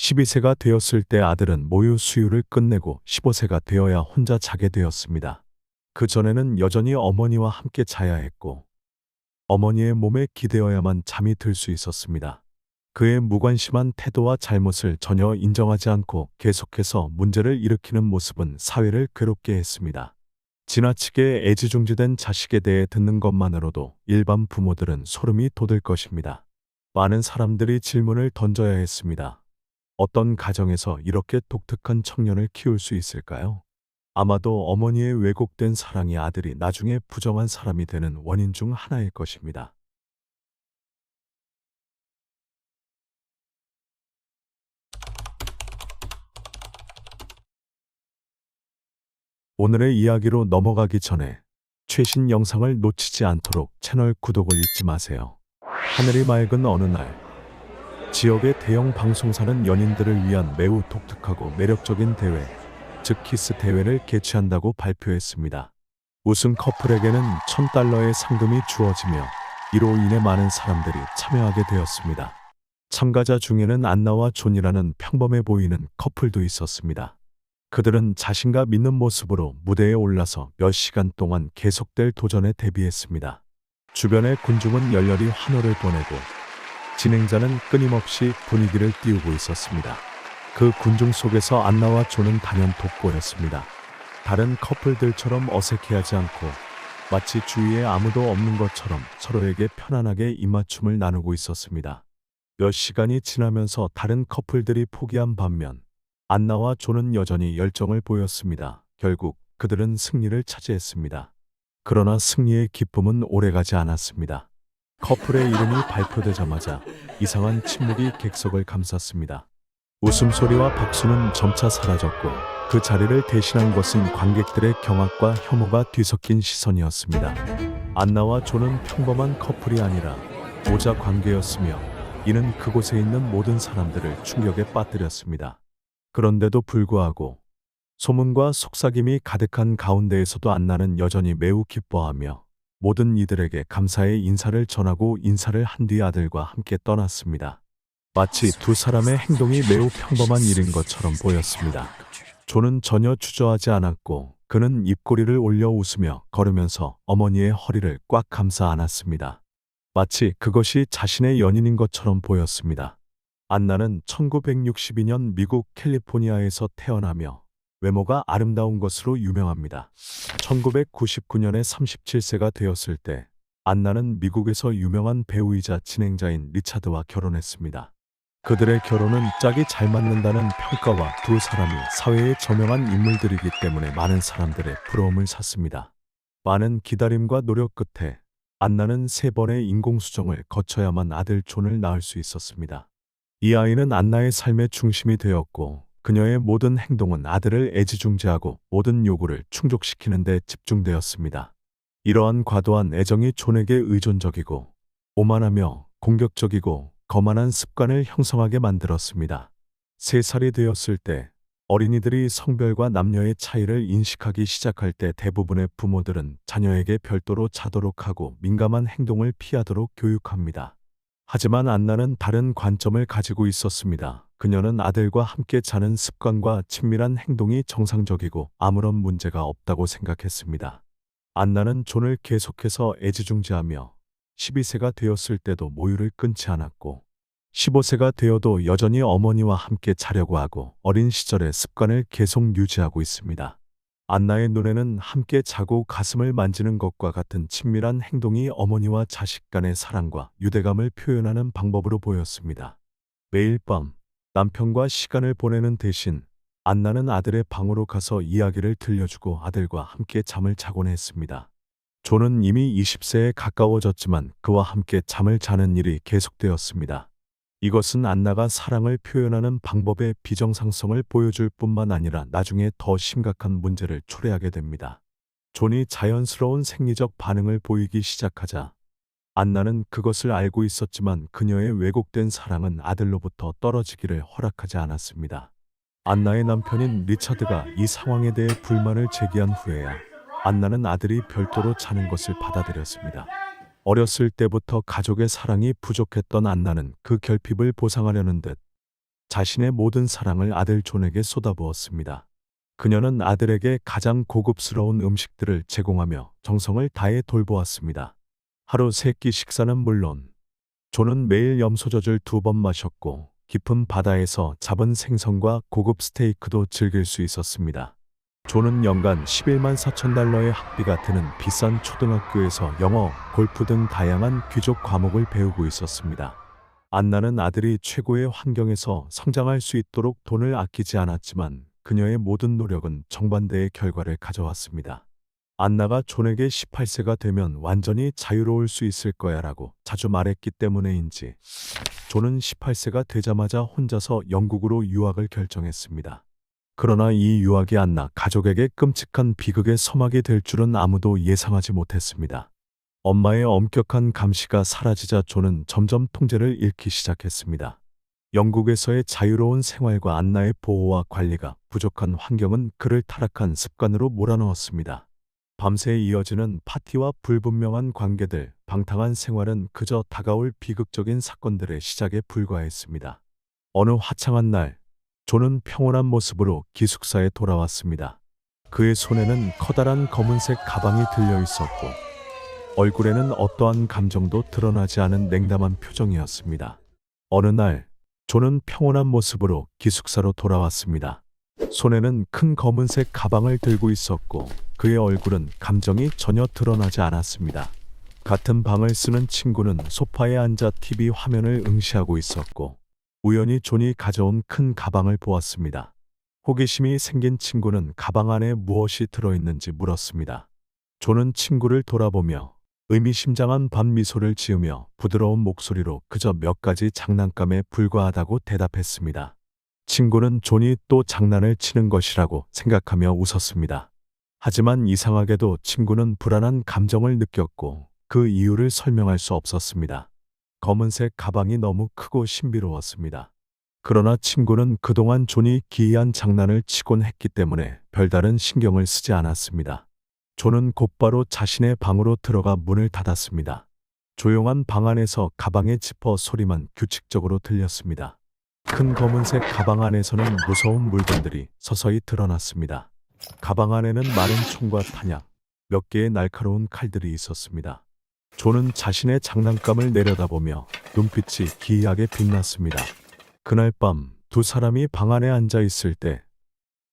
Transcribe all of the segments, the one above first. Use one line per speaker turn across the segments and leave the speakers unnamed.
12세가 되었을 때 아들은 모유 수유를 끝내고 15세가 되어야 혼자 자게 되었습니다. 그전에는 여전히 어머니와 함께 자야 했고 어머니의 몸에 기대어야만 잠이 들 수 있었습니다. 그의 무관심한 태도와 잘못을 전혀 인정하지 않고 계속해서 문제를 일으키는 모습은 사회를 괴롭게 했습니다. 지나치게 애지중지된 자식에 대해 듣는 것만으로도 일반 부모들은 소름이 돋을 것입니다. 많은 사람들이 질문을 던져야 했습니다. 어떤 가정에서 이렇게 독특한 청년을 키울 수 있을까요? 아마도 어머니의 왜곡된 사랑이 아들이 나중에 부정한 사람이 되는 원인 중 하나일 것입니다. 오늘의 이야기로 넘어가기 전에 최신 영상을 놓치지 않도록 채널 구독을 잊지 마세요. 하늘이 맑은 어느 날, 지역의 대형 방송사는 연인들을 위한 매우 독특하고 매력적인 대회, 즉 키스 대회를 개최한다고 발표했습니다. 우승 커플에게는 $1000의 상금이 주어지며 이로 인해 많은 사람들이 참여하게 되었습니다. 참가자 중에는 안나와 존이라는 평범해 보이는 커플도 있었습니다. 그들은 자신과 믿는 모습으로 무대에 올라서 몇 시간 동안 계속될 도전에 대비했습니다. 주변의 군중은 열렬히 환호를 보내고 진행자는 끊임없이 분위기를 띄우고 있었습니다. 그 군중 속에서 안나와 존은 단연 돋보였습니다. 다른 커플들처럼 어색해하지 않고 마치 주위에 아무도 없는 것처럼 서로에게 편안하게 입맞춤을 나누고 있었습니다. 몇 시간이 지나면서 다른 커플들이 포기한 반면 안나와 존은 여전히 열정을 보였습니다. 결국 그들은 승리를 차지했습니다. 그러나 승리의 기쁨은 오래가지 않았습니다. 커플의 이름이 발표되자마자 이상한 침묵이 객석을 감쌌습니다. 웃음소리와 박수는 점차 사라졌고 그 자리를 대신한 것은 관객들의 경악과 혐오가 뒤섞인 시선이었습니다. 안나와 존은 평범한 커플이 아니라 모자 관계였으며 이는 그곳에 있는 모든 사람들을 충격에 빠뜨렸습니다. 그런데도 불구하고 소문과 속삭임이 가득한 가운데에서도 안나는 여전히 매우 기뻐하며 모든 이들에게 감사의 인사를 전하고 인사를 한 뒤 아들과 함께 떠났습니다. 마치 두 사람의 행동이 매우 평범한 일인 것처럼 보였습니다. 존은 전혀 주저하지 않았고 그는 입꼬리를 올려 웃으며 걸으면서 어머니의 허리를 꽉 감싸 안았습니다. 마치 그것이 자신의 연인인 것처럼 보였습니다. 안나는 1962년 미국 캘리포니아에서 태어나며 외모가 아름다운 것으로 유명합니다. 1999년에 37세가 되었을 때 안나는 미국에서 유명한 배우이자 진행자인 리차드와 결혼했습니다. 그들의 결혼은 짝이 잘 맞는다는 평가와 두 사람이 사회에 저명한 인물들이기 때문에 많은 사람들의 부러움을 샀습니다. 많은 기다림과 노력 끝에 안나는 3번의 인공수정을 거쳐야만 아들 존을 낳을 수 있었습니다. 이 아이는 안나의 삶의 중심이 되었고 그녀의 모든 행동은 아들을 애지중지하고 모든 요구를 충족시키는 데 집중되었습니다. 이러한 과도한 애정이 존에게 의존적이고 오만하며 공격적이고 거만한 습관을 형성하게 만들었습니다. 3살이 되었을 때 어린이들이 성별과 남녀의 차이를 인식하기 시작할 때 대부분의 부모들은 자녀에게 별도로 자도록 하고 민감한 행동을 피하도록 교육합니다. 하지만 안나는 다른 관점을 가지고 있었습니다. 그녀는 아들과 함께 자는 습관과 친밀한 행동이 정상적이고 아무런 문제가 없다고 생각했습니다. 안나는 존을 계속해서 애지중지하며 12세가 되었을 때도 모유를 끊지 않았고 15세가 되어도 여전히 어머니와 함께 자려고 하고 어린 시절의 습관을 계속 유지하고 있습니다. 안나의 눈에는 함께 자고 가슴을 만지는 것과 같은 친밀한 행동이 어머니와 자식 간의 사랑과 유대감을 표현하는 방법으로 보였습니다. 매일 밤 남편과 시간을 보내는 대신 안나는 아들의 방으로 가서 이야기를 들려주고 아들과 함께 잠을 자곤 했습니다. 존은 이미 20세에 가까워졌지만 그와 함께 잠을 자는 일이 계속되었습니다. 이것은 안나가 사랑을 표현하는 방법의 비정상성을 보여줄 뿐만 아니라 나중에 더 심각한 문제를 초래하게 됩니다. 존이 자연스러운 생리적 반응을 보이기 시작하자 안나는 그것을 알고 있었지만 그녀의 왜곡된 사랑은 아들로부터 떨어지기를 허락하지 않았습니다. 안나의 남편인 리차드가 이 상황에 대해 불만을 제기한 후에야 안나는 아들이 별도로 자는 것을 받아들였습니다. 어렸을 때부터 가족의 사랑이 부족했던 안나는 그 결핍을 보상하려는 듯 자신의 모든 사랑을 아들 존에게 쏟아부었습니다. 그녀는 아들에게 가장 고급스러운 음식들을 제공하며 정성을 다해 돌보았습니다. 하루 세끼 식사는 물론 존은 매일 염소젖을 2번 마셨고 깊은 바다에서 잡은 생선과 고급 스테이크도 즐길 수 있었습니다. 존은 연간 11만 4천 달러의 학비가 드는 비싼 초등학교에서 영어, 골프 등 다양한 귀족 과목을 배우고 있었습니다. 안나는 아들이 최고의 환경에서 성장할 수 있도록 돈을 아끼지 않았지만 그녀의 모든 노력은 정반대의 결과를 가져왔습니다. 안나가 존에게 18세가 되면 완전히 자유로울 수 있을 거야라고 자주 말했기 때문에인지 존은 18세가 되자마자 혼자서 영국으로 유학을 결정했습니다. 그러나 이 유학이 안나 가족에게 끔찍한 비극의 서막이 될 줄은 아무도 예상하지 못했습니다. 엄마의 엄격한 감시가 사라지자 존은 점점 통제를 잃기 시작했습니다. 영국에서의 자유로운 생활과 안나의 보호와 관리가 부족한 환경은 그를 타락한 습관으로 몰아넣었습니다. 밤새 이어지는 파티와 불분명한 관계들, 방탕한 생활은 그저 다가올 비극적인 사건들의 시작에 불과했습니다. 어느 화창한 날, 존은 평온한 모습으로 기숙사에 돌아왔습니다. 그의 손에는 커다란 검은색 가방이 들려 있었고 얼굴에는 어떠한 감정도 드러나지 않은 냉담한 표정이었습니다. 어느 날 존은 평온한 모습으로 기숙사로 돌아왔습니다. 손에는 큰 검은색 가방을 들고 있었고 그의 얼굴은 감정이 전혀 드러나지 않았습니다. 같은 방을 쓰는 친구는 소파에 앉아 TV 화면을 응시하고 있었고 우연히 존이 가져온 큰 가방을 보았습니다. 호기심이 생긴 친구는 가방 안에 무엇이 들어있는지 물었습니다. 존은 친구를 돌아보며 의미심장한 반미소를 지으며 부드러운 목소리로 그저 몇 가지 장난감에 불과하다고 대답했습니다. 친구는 존이 또 장난을 치는 것이라고 생각하며 웃었습니다. 하지만 이상하게도 친구는 불안한 감정을 느꼈고 그 이유를 설명할 수 없었습니다. 검은색 가방이 너무 크고 신비로웠습니다. 그러나 친구는 그동안 존이 기이한 장난을 치곤 했기 때문에 별다른 신경을 쓰지 않았습니다. 존은 곧바로 자신의 방으로 들어가 문을 닫았습니다. 조용한 방 안에서 가방의 지퍼 소리만 규칙적으로 들렸습니다. 큰 검은색 가방 안에서는 무서운 물건들이 서서히 드러났습니다. 가방 안에는 마른 총과 탄약, 몇 개의 날카로운 칼들이 있었습니다. 존은 자신의 장난감을 내려다보며 눈빛이 기이하게 빛났습니다. 그날 밤 2사람이 방 안에 앉아 있을 때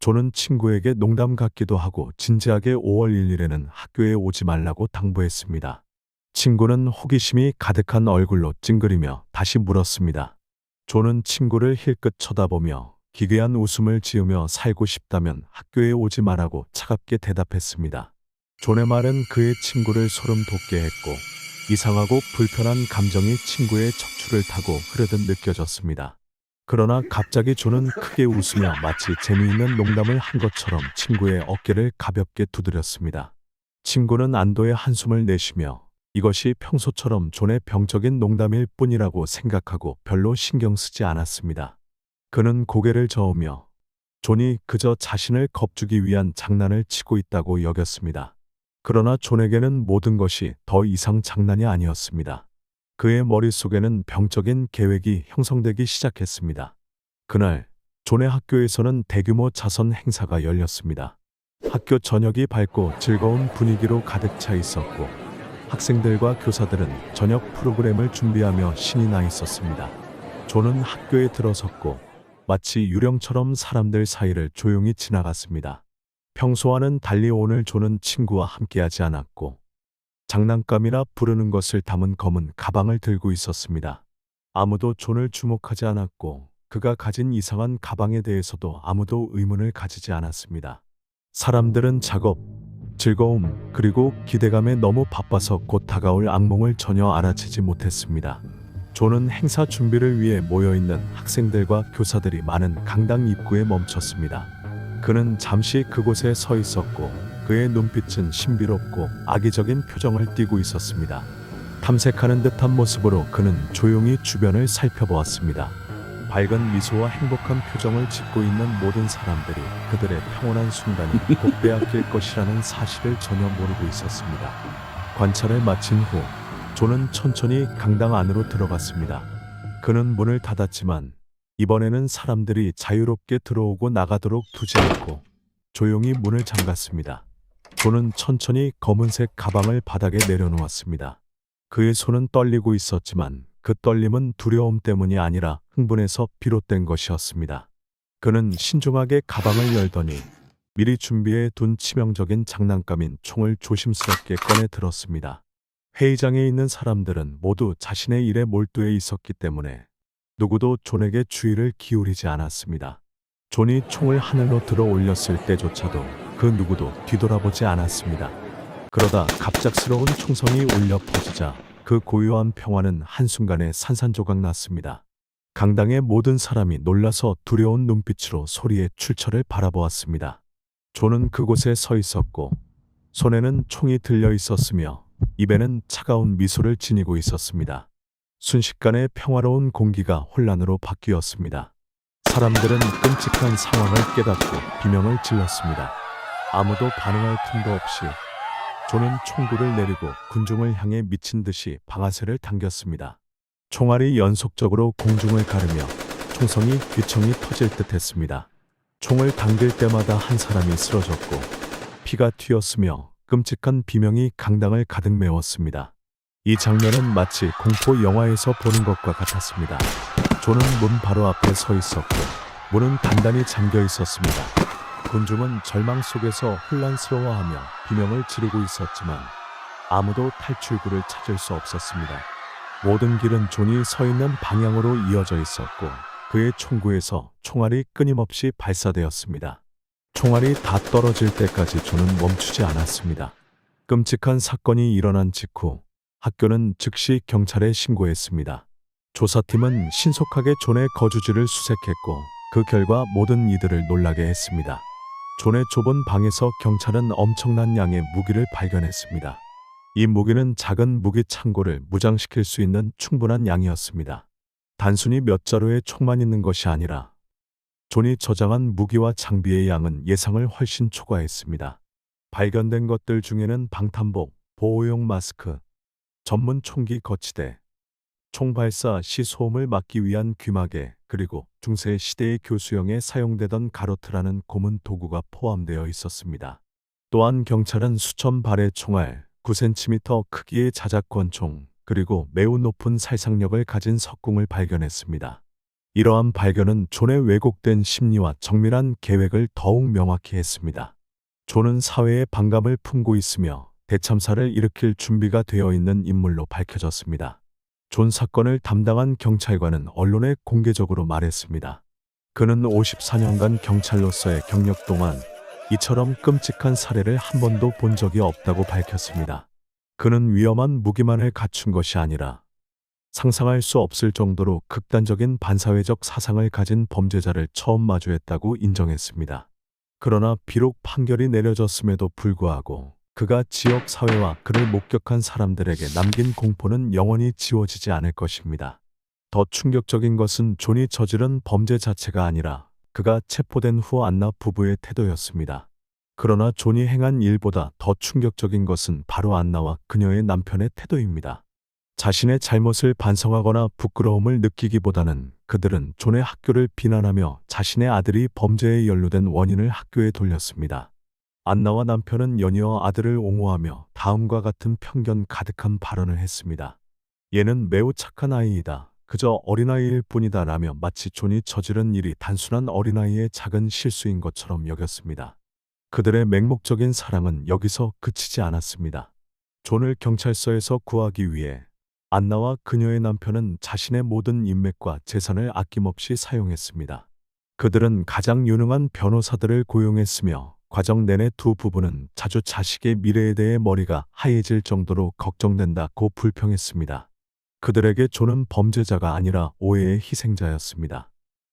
존은 친구에게 농담 같기도 하고 진지하게 5월 1일에는 학교에 오지 말라고 당부했습니다. 친구는 호기심이 가득한 얼굴로 찡그리며 다시 물었습니다. 존은 친구를 힐끗 쳐다보며 기괴한 웃음을 지으며 살고 싶다면 학교에 오지 말라고 차갑게 대답했습니다. 존의 말은 그의 친구를 소름 돋게 했고 이상하고 불편한 감정이 친구의 척추를 타고 흐르듯 느껴졌습니다. 그러나 갑자기 존은 크게 웃으며 마치 재미있는 농담을 한 것처럼 친구의 어깨를 가볍게 두드렸습니다. 친구는 안도의 한숨을 내쉬며 이것이 평소처럼 존의 병적인 농담일 뿐이라고 생각하고 별로 신경 쓰지 않았습니다. 그는 고개를 저으며 존이 그저 자신을 겁주기 위한 장난을 치고 있다고 여겼습니다. 그러나 존에게는 모든 것이 더 이상 장난이 아니었습니다. 그의 머릿속에는 병적인 계획이 형성되기 시작했습니다. 그날 존의 학교에서는 대규모 자선 행사가 열렸습니다. 학교 저녁이 밝고 즐거운 분위기로 가득 차 있었고 학생들과 교사들은 저녁 프로그램을 준비하며 신이 나 있었습니다. 존은 학교에 들어섰고 마치 유령처럼 사람들 사이를 조용히 지나갔습니다. 평소와는 달리 오늘 존은 친구와 함께하지 않았고 장난감이라 부르는 것을 담은 검은 가방을 들고 있었습니다. 아무도 존을 주목하지 않았고 그가 가진 이상한 가방에 대해서도 아무도 의문을 가지지 않았습니다. 사람들은 작업, 즐거움, 그리고 기대감에 너무 바빠서 곧 다가올 악몽을 전혀 알아채지 못했습니다. 존은 행사 준비를 위해 모여있는 학생들과 교사들이 많은 강당 입구에 멈췄습니다. 그는 잠시 그곳에 서 있었고 그의 눈빛은 신비롭고 악의적인 표정을 띠고 있었습니다. 탐색하는 듯한 모습으로 그는 조용히 주변을 살펴보았습니다. 밝은 미소와 행복한 표정을 짓고 있는 모든 사람들이 그들의 평온한 순간이 곧 빼앗길 것이라는 사실을 전혀 모르고 있었습니다. 관찰을 마친 후 존은 천천히 강당 안으로 들어갔습니다. 그는 문을 닫았지만 이번에는 사람들이 자유롭게 들어오고 나가도록 두지 않고 조용히 문을 잠갔습니다. 존은 천천히 검은색 가방을 바닥에 내려놓았습니다. 그의 손은 떨리고 있었지만 그 떨림은 두려움 때문이 아니라 흥분에서 비롯된 것이었습니다. 그는 신중하게 가방을 열더니 미리 준비해 둔 치명적인 장난감인 총을 조심스럽게 꺼내 들었습니다. 회의장에 있는 사람들은 모두 자신의 일에 몰두해 있었기 때문에 누구도 존에게 주의를 기울이지 않았습니다. 존이 총을 하늘로 들어 올렸을 때조차도 그 누구도 뒤돌아보지 않았습니다. 그러다 갑작스러운 총성이 울려 퍼지자 그 고요한 평화는 한순간에 산산조각 났습니다. 강당의 모든 사람이 놀라서 두려운 눈빛으로 소리의 출처를 바라보았습니다. 존은 그곳에 서 있었고 손에는 총이 들려 있었으며 입에는 차가운 미소를 지니고 있었습니다. 순식간에 평화로운 공기가 혼란으로 바뀌었습니다. 사람들은 끔찍한 상황을 깨닫고 비명을 질렀습니다. 아무도 반응할 틈도 없이 존은 총구를 내리고 군중을 향해 미친 듯이 방아쇠를 당겼습니다. 총알이 연속적으로 공중을 가르며 총성이 귀청이 터질 듯 했습니다. 총을 당길 때마다 한 사람이 쓰러졌고 피가 튀었으며 끔찍한 비명이 강당을 가득 메웠습니다. 이 장면은 마치 공포 영화에서 보는 것과 같았습니다. 존은 문 바로 앞에 서 있었고 문은 단단히 잠겨 있었습니다. 군중은 절망 속에서 혼란스러워하며 비명을 지르고 있었지만 아무도 탈출구를 찾을 수 없었습니다. 모든 길은 존이 서 있는 방향으로 이어져 있었고 그의 총구에서 총알이 끊임없이 발사되었습니다. 총알이 다 떨어질 때까지 존은 멈추지 않았습니다. 끔찍한 사건이 일어난 직후 학교는 즉시 경찰에 신고했습니다. 조사팀은 신속하게 존의 거주지를 수색했고 그 결과 모든 이들을 놀라게 했습니다. 존의 좁은 방에서 경찰은 엄청난 양의 무기를 발견했습니다. 이 무기는 작은 무기 창고를 무장시킬 수 있는 충분한 양이었습니다. 단순히 몇 자루의 총만 있는 것이 아니라 존이 저장한 무기와 장비의 양은 예상을 훨씬 초과했습니다. 발견된 것들 중에는 방탄복, 보호용 마스크, 전문 총기 거치대, 총발사 시 소음을 막기 위한 귀마개, 그리고 중세 시대의 교수형에 사용되던 가로트라는 고문 도구가 포함되어 있었습니다. 또한 경찰은 수천 발의 총알, 9cm 크기의 자작권총, 그리고 매우 높은 살상력을 가진 석궁을 발견했습니다. 이러한 발견은 존의 왜곡된 심리와 정밀한 계획을 더욱 명확히 했습니다. 존은 사회에 반감을 품고 있으며 대참사를 일으킬 준비가 되어 있는 인물로 밝혀졌습니다. 존 사건을 담당한 경찰관은 언론에 공개적으로 말했습니다. 그는 54년간 경찰로서의 경력 동안 이처럼 끔찍한 사례를 한 번도 본 적이 없다고 밝혔습니다. 그는 위험한 무기만을 갖춘 것이 아니라 상상할 수 없을 정도로 극단적인 반사회적 사상을 가진 범죄자를 처음 마주했다고 인정했습니다. 그러나 비록 판결이 내려졌음에도 불구하고 그가 지역 사회와 그를 목격한 사람들에게 남긴 공포는 영원히 지워지지 않을 것입니다. 더 충격적인 것은 존이 저지른 범죄 자체가 아니라 그가 체포된 후 안나 부부의 태도였습니다. 그러나 존이 행한 일보다 더 충격적인 것은 바로 안나와 그녀의 남편의 태도입니다. 자신의 잘못을 반성하거나 부끄러움을 느끼기보다는 그들은 존의 학교를 비난하며 자신의 아들이 범죄에 연루된 원인을 학교에 돌렸습니다. 안나와 남편은 연이어 아들을 옹호하며 다음과 같은 편견 가득한 발언을 했습니다. 얘는 매우 착한 아이이다. 그저 어린아이일 뿐이다 라며 마치 존이 저지른 일이 단순한 어린아이의 작은 실수인 것처럼 여겼습니다. 그들의 맹목적인 사랑은 여기서 그치지 않았습니다. 존을 경찰서에서 구하기 위해 안나와 그녀의 남편은 자신의 모든 인맥과 재산을 아낌없이 사용했습니다. 그들은 가장 유능한 변호사들을 고용했으며 과정 내내 두 부부는 자주 자식의 미래에 대해 머리가 하얘질 정도로 걱정된다고 불평했습니다. 그들에게 존은 범죄자가 아니라 오해의 희생자였습니다.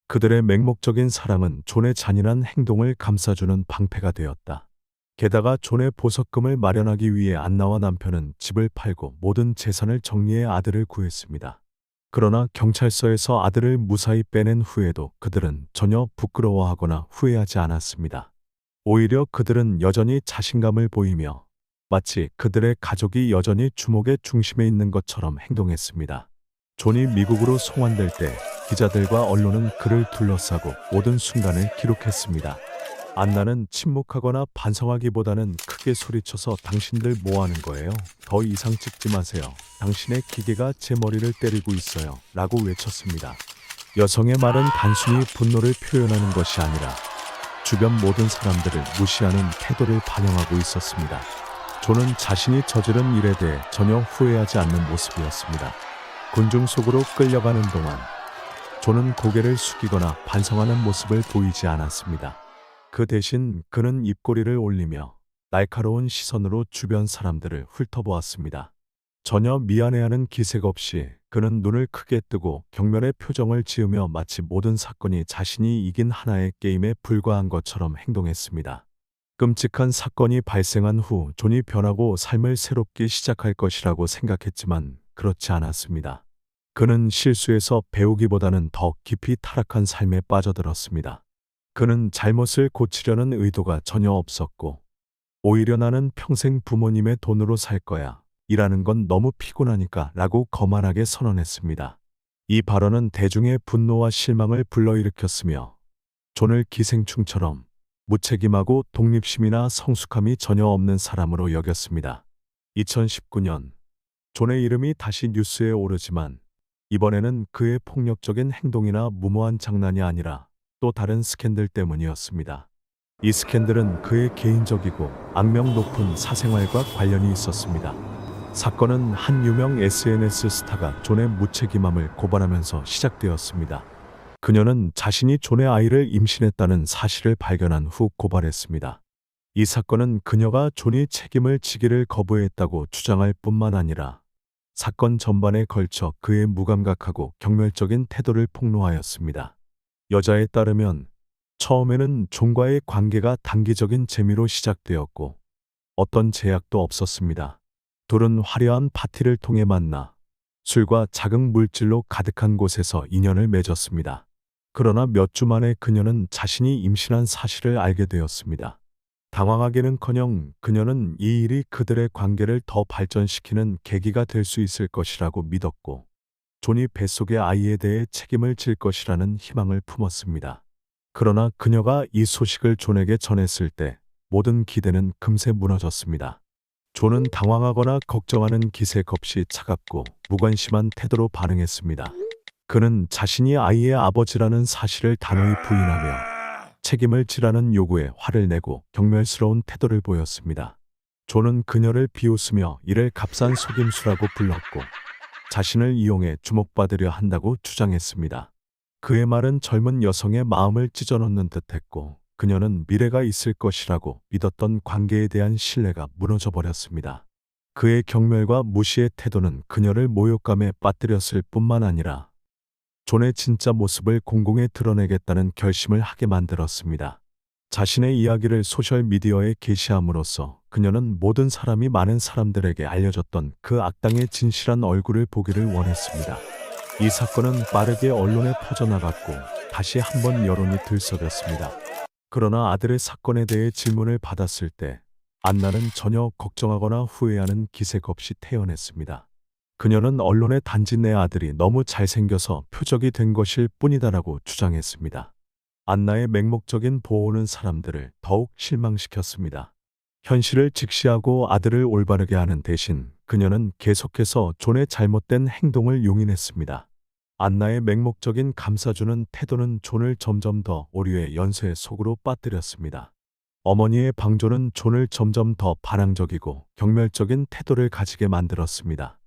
그들의 맹목적인 사랑은 존의 잔인한 행동을 감싸주는 방패가 되었다. 게다가 존의 보석금을 마련하기 위해 안나와 남편은 집을 팔고 모든 재산을 정리해 아들을 구했습니다. 그러나 경찰서에서 아들을 무사히 빼낸 후에도 그들은 전혀 부끄러워하거나 후회하지 않았습니다. 오히려 그들은 여전히 자신감을 보이며 마치 그들의 가족이 여전히 주목의 중심에 있는 것처럼 행동했습니다. 존이 미국으로 송환될 때 기자들과 언론은 그를 둘러싸고 모든 순간을 기록했습니다. 안나는 침묵하거나 반성하기보다는 크게 소리쳐서 당신들 뭐 하는 거예요? 더 이상 찍지 마세요. 당신의 기계가 제 머리를 때리고 있어요. 라고 외쳤습니다. 여성의 말은 단순히 분노를 표현하는 것이 아니라 주변 모든 사람들을 무시하는 태도를 반영하고 있었습니다. 존은 자신이 저지른 일에 대해 전혀 후회하지 않는 모습이었습니다. 군중 속으로 끌려가는 동안 존은 고개를 숙이거나 반성하는 모습을 보이지 않았습니다. 그 대신 그는 입꼬리를 올리며 날카로운 시선으로 주변 사람들을 훑어보았습니다. 전혀 미안해하는 기색 없이 그는 눈을 크게 뜨고 경멸의 표정을 지으며 마치 모든 사건이 자신이 이긴 하나의 게임에 불과한 것처럼 행동했습니다. 끔찍한 사건이 발생한 후 존이 변하고 삶을 새롭게 시작할 것이라고 생각했지만 그렇지 않았습니다. 그는 실수에서 배우기보다는 더 깊이 타락한 삶에 빠져들었습니다. 그는 잘못을 고치려는 의도가 전혀 없었고 오히려 나는 평생 부모님의 돈으로 살 거야. 일하는 건 너무 피곤하니까 라고 거만하게 선언했습니다. 이 발언은 대중의 분노와 실망을 불러일으켰으며 존을 기생충처럼 무책임하고 독립심이나 성숙함이 전혀 없는 사람으로 여겼습니다. 2019년 존의 이름이 다시 뉴스에 오르지만 이번에는 그의 폭력적인 행동이나 무모한 장난이 아니라 또 다른 스캔들 때문이었습니다. 이 스캔들은 그의 개인적이고 악명 높은 사생활과 관련이 있었습니다. 사건은 한 유명 SNS 스타가 존의 무책임함을 고발하면서 시작되었습니다. 그녀는 자신이 존의 아이를 임신했다는 사실을 발견한 후 고발했습니다. 이 사건은 그녀가 존이 책임을 지기를 거부했다고 주장할 뿐만 아니라 사건 전반에 걸쳐 그의 무감각하고 경멸적인 태도를 폭로하였습니다. 여자에 따르면 처음에는 존과의 관계가 단기적인 재미로 시작되었고 어떤 제약도 없었습니다. 둘은 화려한 파티를 통해 만나 술과 자극 물질로 가득한 곳에서 인연을 맺었습니다. 그러나 몇 주 만에 그녀는 자신이 임신한 사실을 알게 되었습니다. 당황하기는커녕 그녀는 이 일이 그들의 관계를 더 발전시키는 계기가 될 수 있을 것이라고 믿었고 존이 뱃속의 아이에 대해 책임을 질 것이라는 희망을 품었습니다. 그러나 그녀가 이 소식을 존에게 전했을 때 모든 기대는 금세 무너졌습니다. 존은 당황하거나 걱정하는 기색 없이 차갑고 무관심한 태도로 반응했습니다. 그는 자신이 아이의 아버지라는 사실을 단호히 부인하며 책임을 지라는 요구에 화를 내고 경멸스러운 태도를 보였습니다. 존은 그녀를 비웃으며 이를 값싼 속임수라고 불렀고 자신을 이용해 주목받으려 한다고 주장했습니다. 그의 말은 젊은 여성의 마음을 찢어놓는 듯했고 그녀는 미래가 있을 것이라고 믿었던 관계에 대한 신뢰가 무너져 버렸습니다. 그의 경멸과 무시의 태도는 그녀를 모욕감에 빠뜨렸을 뿐만 아니라 존의 진짜 모습을 공공에 드러내겠다는 결심을 하게 만들었습니다. 자신의 이야기를 소셜미디어에 게시함으로써 그녀는 모든 사람이 많은 사람들에게 알려졌던 그 악당의 진실한 얼굴을 보기를 원했습니다. 이 사건은 빠르게 언론에 퍼져나갔고 다시 한번 여론이 들썩였습니다. 그러나 아들의 사건에 대해 질문을 받았을 때 안나는 전혀 걱정하거나 후회하는 기색 없이 태연했습니다. 그녀는 언론에 단지 내 아들이 너무 잘생겨서 표적이 된 것일 뿐이다라고 주장했습니다. 안나의 맹목적인 보호는 사람들을 더욱 실망시켰습니다. 현실을 직시하고 아들을 올바르게 하는 대신 그녀는 계속해서 존의 잘못된 행동을 용인했습니다. 안나의 맹목적인 감싸주는 태도는 존을 점점 더 오류의 연쇄 속으로 빠뜨렸습니다. 어머니의 방조는 존을 점점 더 반항적이고 경멸적인 태도를 가지게 만들었습니다.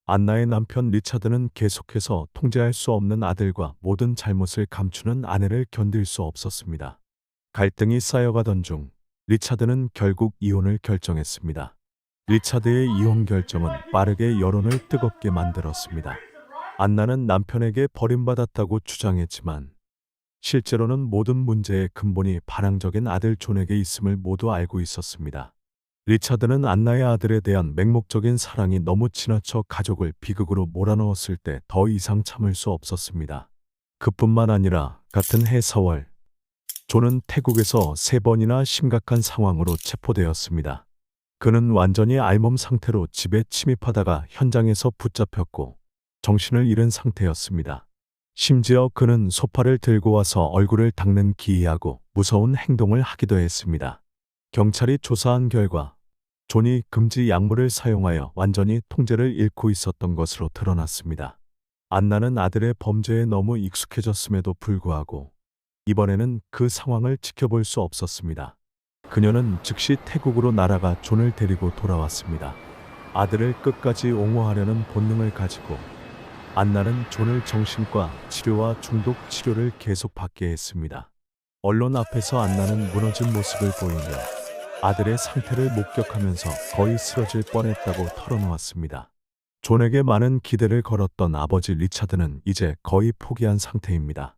안나의 남편 리차드는 계속해서 통제할 수 없는 아들과 모든 잘못을 감추는 아내를 견딜 수 없었습니다. 갈등이 쌓여가던 중 리차드는 결국 이혼을 결정했습니다. 리차드의 이혼 결정은 빠르게 여론을 뜨겁게 만들었습니다. 안나는 남편에게 버림받았다고 주장했지만 실제로는 모든 문제의 근본이 반항적인 아들 존에게 있음을 모두 알고 있었습니다. 리차드는 안나의 아들에 대한 맹목적인 사랑이 너무 지나쳐 가족을 비극으로 몰아넣었을 때 더 이상 참을 수 없었습니다. 그뿐만 아니라 같은 해 4월 존은 태국에서 3번이나 심각한 상황으로 체포되었습니다. 그는 완전히 알몸 상태로 집에 침입하다가 현장에서 붙잡혔고 정신을 잃은 상태였습니다. 심지어 그는 소파를 들고 와서 얼굴을 닦는 기이하고 무서운 행동을 하기도 했습니다. 경찰이 조사한 결과 존이 금지 약물을 사용하여 완전히 통제를 잃고 있었던 것으로 드러났습니다. 안나는 아들의 범죄에 너무 익숙해졌음에도 불구하고 이번에는 그 상황을 지켜볼 수 없었습니다. 그녀는 즉시 태국으로 날아가 존을 데리고 돌아왔습니다. 아들을 끝까지 옹호하려는 본능을 가지고 안나는 존을 정신과 치료와 중독 치료를 계속 받게 했습니다. 언론 앞에서 안나는 무너진 모습을 보이며 아들의 상태를 목격하면서 거의 쓰러질 뻔했다고 털어놓았습니다. 존에게 많은 기대를 걸었던 아버지 리차드는 이제 거의 포기한 상태입니다.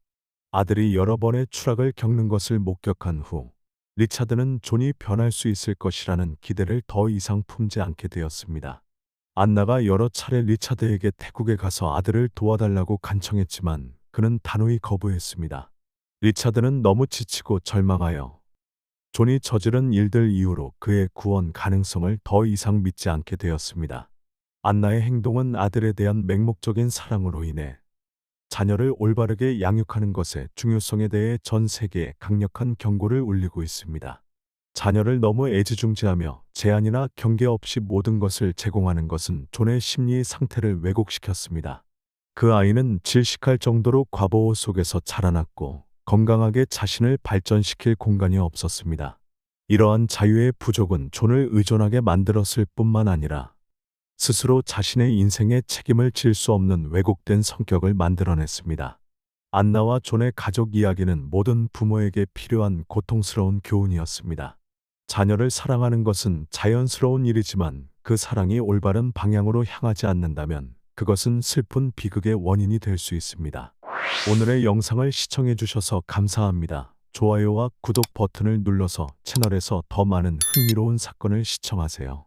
아들이 여러 번의 추락을 겪는 것을 목격한 후 리차드는 존이 변할 수 있을 것이라는 기대를 더 이상 품지 않게 되었습니다. 안나가 여러 차례 리차드에게 태국에 가서 아들을 도와달라고 간청했지만 그는 단호히 거부했습니다. 리차드는 너무 지치고 절망하여 존이 저지른 일들 이후로 그의 구원 가능성을 더 이상 믿지 않게 되었습니다. 안나의 행동은 아들에 대한 맹목적인 사랑으로 인해 자녀를 올바르게 양육하는 것의 중요성에 대해 전 세계에 강력한 경고를 울리고 있습니다. 자녀를 너무 애지중지하며 제한이나 경계 없이 모든 것을 제공하는 것은 존의 심리 상태를 왜곡시켰습니다. 그 아이는 질식할 정도로 과보호 속에서 자라났고 건강하게 자신을 발전시킬 공간이 없었습니다. 이러한 자유의 부족은 존을 의존하게 만들었을 뿐만 아니라 스스로 자신의 인생에 책임을 질 수 없는 왜곡된 성격을 만들어냈습니다. 안나와 존의 가족 이야기는 모든 부모에게 필요한 고통스러운 교훈이었습니다. 자녀를 사랑하는 것은 자연스러운 일이지만 그 사랑이 올바른 방향으로 향하지 않는다면 그것은 슬픈 비극의 원인이 될 수 있습니다. 오늘의 영상을 시청해 주셔서 감사합니다. 좋아요와 구독 버튼을 눌러서 채널에서 더 많은 흥미로운 사건을 시청하세요.